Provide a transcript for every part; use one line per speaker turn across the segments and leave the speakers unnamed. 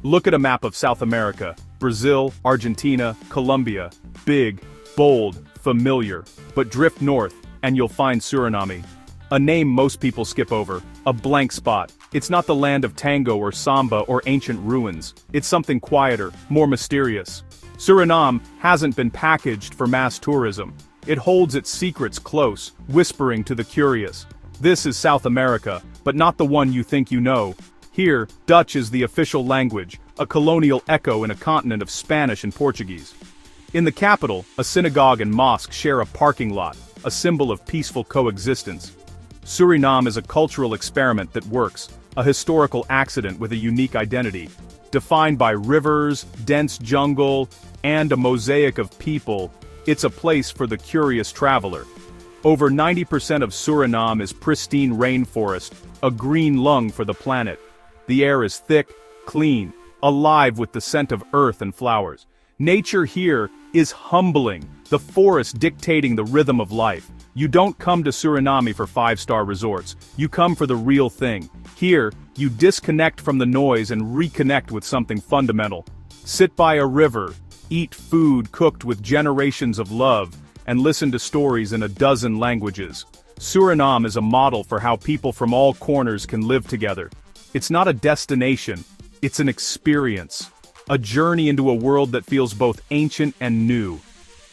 Look at a map of South America. Brazil, Argentina, Colombia. Big, bold, familiar. But drift north, and you'll find Suriname. A name most people skip over. A blank spot. It's not the land of tango or samba or ancient ruins. It's something quieter, more mysterious. Suriname hasn't been packaged for mass tourism. It holds its secrets close, whispering to the curious. This is South America, but not the one you think you know. Here, Dutch is the official language, a colonial echo in a continent of Spanish and Portuguese. In the capital, a synagogue and mosque share a parking lot, a symbol of peaceful coexistence. Suriname is a cultural experiment that works, a historical accident with a unique identity. Defined by rivers, dense jungle, and a mosaic of people, it's a place for the curious traveler. Over 90% of Suriname is pristine rainforest, a green lung for the planet. The air is thick, clean, alive with the scent of earth and flowers. Nature here is humbling, the forest dictating the rhythm of life. You don't come to Suriname for five-star resorts. You come for the real thing. Here, you disconnect from the noise and reconnect with something fundamental. Sit by a river, eat food cooked with generations of love, and listen to stories in a dozen languages. Suriname is a model for how people from all corners can live together. It's not a destination, it's an experience. A journey into a world that feels both ancient and new.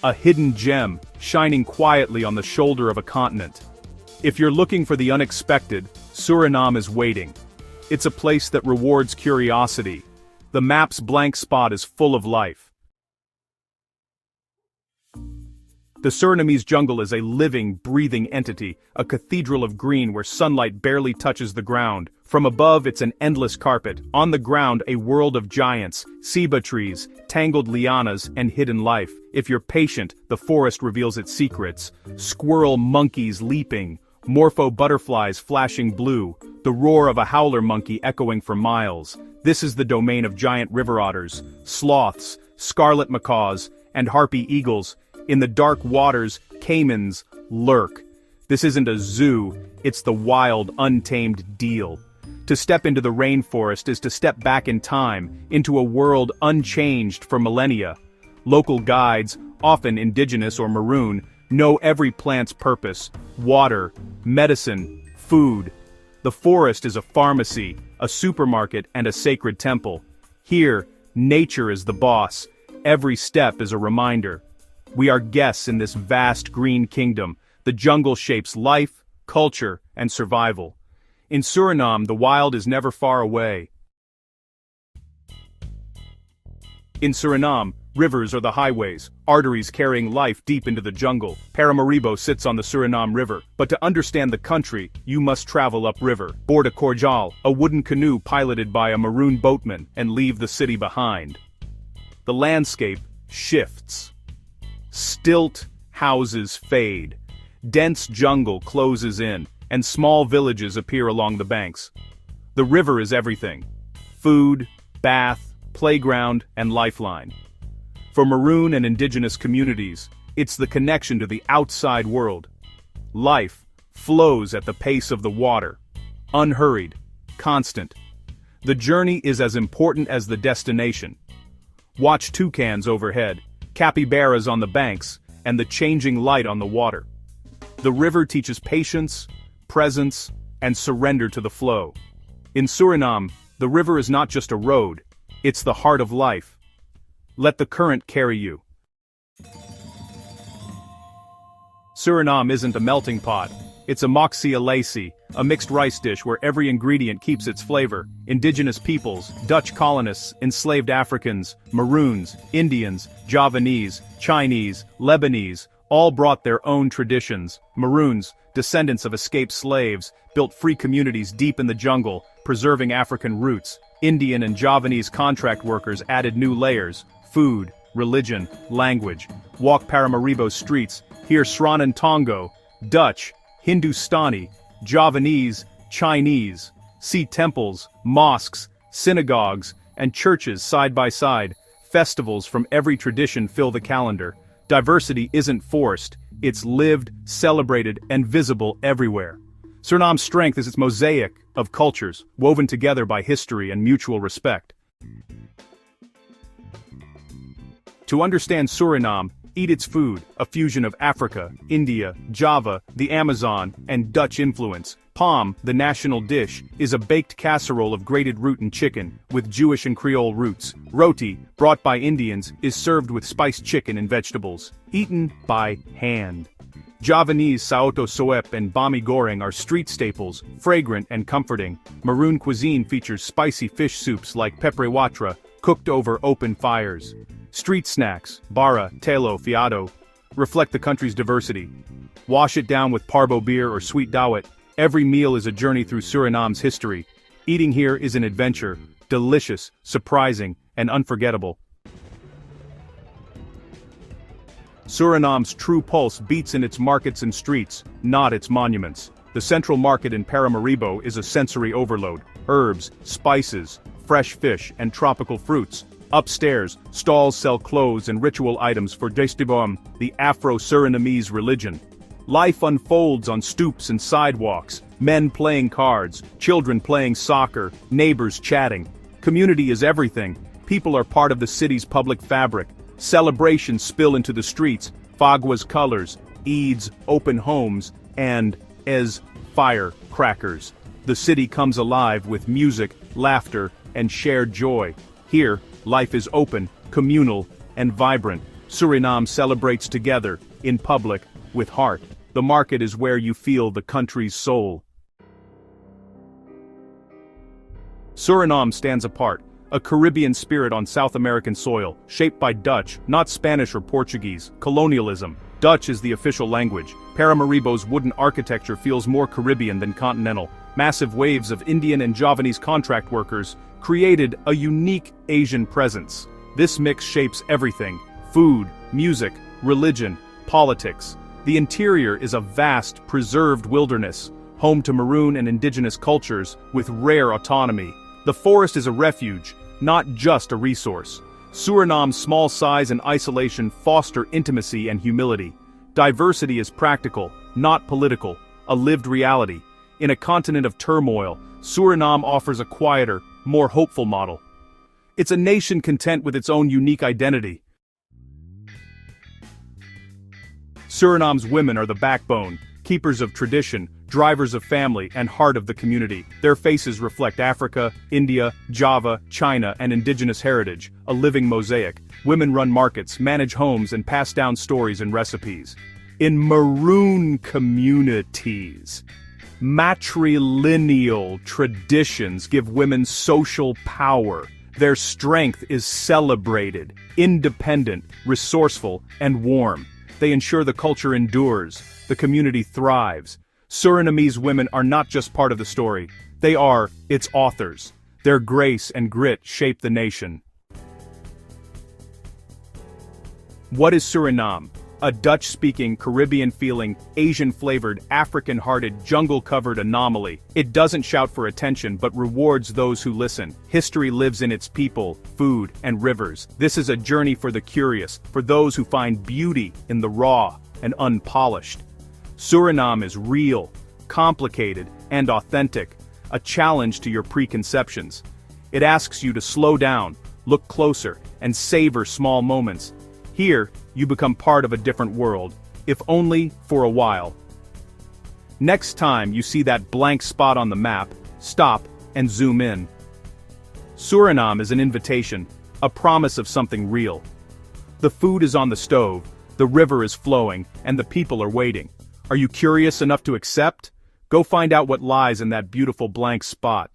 A hidden gem, shining quietly on the shoulder of a continent. If you're looking for the unexpected, Suriname is waiting. It's a place that rewards curiosity. The map's blank spot is full of life. The Surinamese jungle is a living, breathing entity, a cathedral of green where sunlight barely touches the ground. From above, it's an endless carpet. On the ground, a world of giants, ceiba trees, tangled lianas, and hidden life. If you're patient, the forest reveals its secrets. Squirrel monkeys leaping, morpho butterflies flashing blue, the roar of a howler monkey echoing for miles. This is the domain of giant river otters, sloths, scarlet macaws, and harpy eagles. In the dark waters, caimans lurk. This isn't a zoo, it's the wild, untamed deal. To step into the rainforest is to step back in time, into a world unchanged for millennia. Local guides, often indigenous or maroon, know every plant's purpose: water, medicine, food. The forest is a pharmacy, a supermarket, and a sacred temple. Here, nature is the boss. Every step is a reminder. We are guests in this vast green kingdom. The jungle shapes life, culture, and survival. In Suriname, the wild is never far away. In Suriname, rivers are the highways, arteries carrying life deep into the jungle. Paramaribo sits on the Suriname River, but to understand the country, you must travel upriver, board a cordial, a wooden canoe piloted by a maroon boatman, and leave the city behind. The landscape shifts. Stilt houses fade, dense jungle closes in, and small villages appear along the banks. The river is everything: food, bath, playground, and lifeline. For maroon and indigenous communities, it's the connection to the outside world. Life flows at the pace of the water, unhurried, constant. The journey is as important as the destination. Watch toucans overhead, capybaras on the banks, and the changing light on the water. The river teaches patience, presence, and surrender to the flow. In Suriname, the river is not just a road, it's the heart of life. Let the current carry you. Suriname isn't a melting pot. It's a moxie alacy, a mixed rice dish where every ingredient keeps its flavor. Indigenous peoples, Dutch colonists, enslaved Africans, Maroons, Indians, Javanese, Chinese, Lebanese, all brought their own traditions. Maroons, descendants of escaped slaves, built free communities deep in the jungle, preserving African roots. Indian and Javanese contract workers added new layers: food, religion, language. Walk Paramaribo streets, hear Sranan Tongo, Dutch, Hindustani, Javanese, Chinese. See temples, mosques, synagogues, and churches side by side. Festivals from every tradition fill the calendar. Diversity isn't forced, it's lived, celebrated, and visible everywhere. Suriname's strength is its mosaic of cultures, woven together by history and mutual respect. To understand Suriname, eat its food, a fusion of Africa, India, Java, the Amazon, and Dutch influence. Palm, the national dish, is a baked casserole of grated root and chicken, with Jewish and Creole roots. Roti, brought by Indians, is served with spiced chicken and vegetables, eaten by hand. Javanese saoto soep and bami goreng are street staples, fragrant and comforting. Maroon cuisine features spicy fish soups like peprewatra, cooked over open fires. Street snacks, bara, telo, fiado, reflect the country's diversity. Wash it down with parbo beer or sweet dawet. Every meal is a journey through Suriname's history. Eating here is an adventure, delicious, surprising, and unforgettable. Suriname's true pulse beats in its markets and streets, not its monuments. The central market in Paramaribo is a sensory overload. Herbs, spices, fresh fish, and tropical fruits. Upstairs, stalls sell clothes and ritual items for Destibom, the Afro-Surinamese religion. Life unfolds on stoops and sidewalks, men playing cards, children playing soccer, neighbors chatting. Community is everything. People are part of the city's public fabric. Celebrations spill into the streets, Fagwa's colors, Eid's open homes, and as firecrackers. The city comes alive with music, laughter, and shared joy. Here, life is open, communal, and vibrant. Suriname celebrates together, in public, with heart. The market is where you feel the country's soul. Suriname stands apart, a Caribbean spirit on South American soil, shaped by Dutch, not Spanish or Portuguese, colonialism. Dutch is the official language. Paramaribo's wooden architecture feels more Caribbean than continental. Massive waves of Indian and Javanese contract workers created a unique Asian presence. This mix shapes everything: food, music, religion, politics. The interior is a vast, preserved wilderness, home to maroon and indigenous cultures with rare autonomy. The forest is a refuge, not just a resource. Suriname's small size and isolation foster intimacy and humility. Diversity is practical, not political, a lived reality. In a continent of turmoil, Suriname offers a quieter, more hopeful model. It's a nation content with its own unique identity. Suriname's women are the backbone, keepers of tradition, drivers of family, and heart of the community. Their faces reflect Africa, India, Java, China, and indigenous heritage, a living mosaic. Women run markets, manage homes, and pass down stories and recipes. In maroon communities, matrilineal traditions give women social power. Their strength is celebrated, independent, resourceful, and warm. They ensure the culture endures, the community thrives. Surinamese women are not just part of the story, they are its authors. Their grace and grit shape the nation. What is Suriname? A Dutch-speaking, Caribbean-feeling, Asian-flavored, African-hearted, jungle-covered anomaly. It doesn't shout for attention but rewards those who listen. History lives in its people, food, and rivers. This is a journey for the curious, for those who find beauty in the raw and unpolished. Suriname is real, complicated, and authentic, a challenge to your preconceptions. It asks you to slow down, look closer, and savor small moments. Here, you become part of a different world, if only for a while. Next time you see that blank spot on the map, stop and zoom in. Suriname is an invitation, a promise of something real. The food is on the stove, the river is flowing, and the people are waiting. Are you curious enough to accept? Go find out what lies in that beautiful blank spot.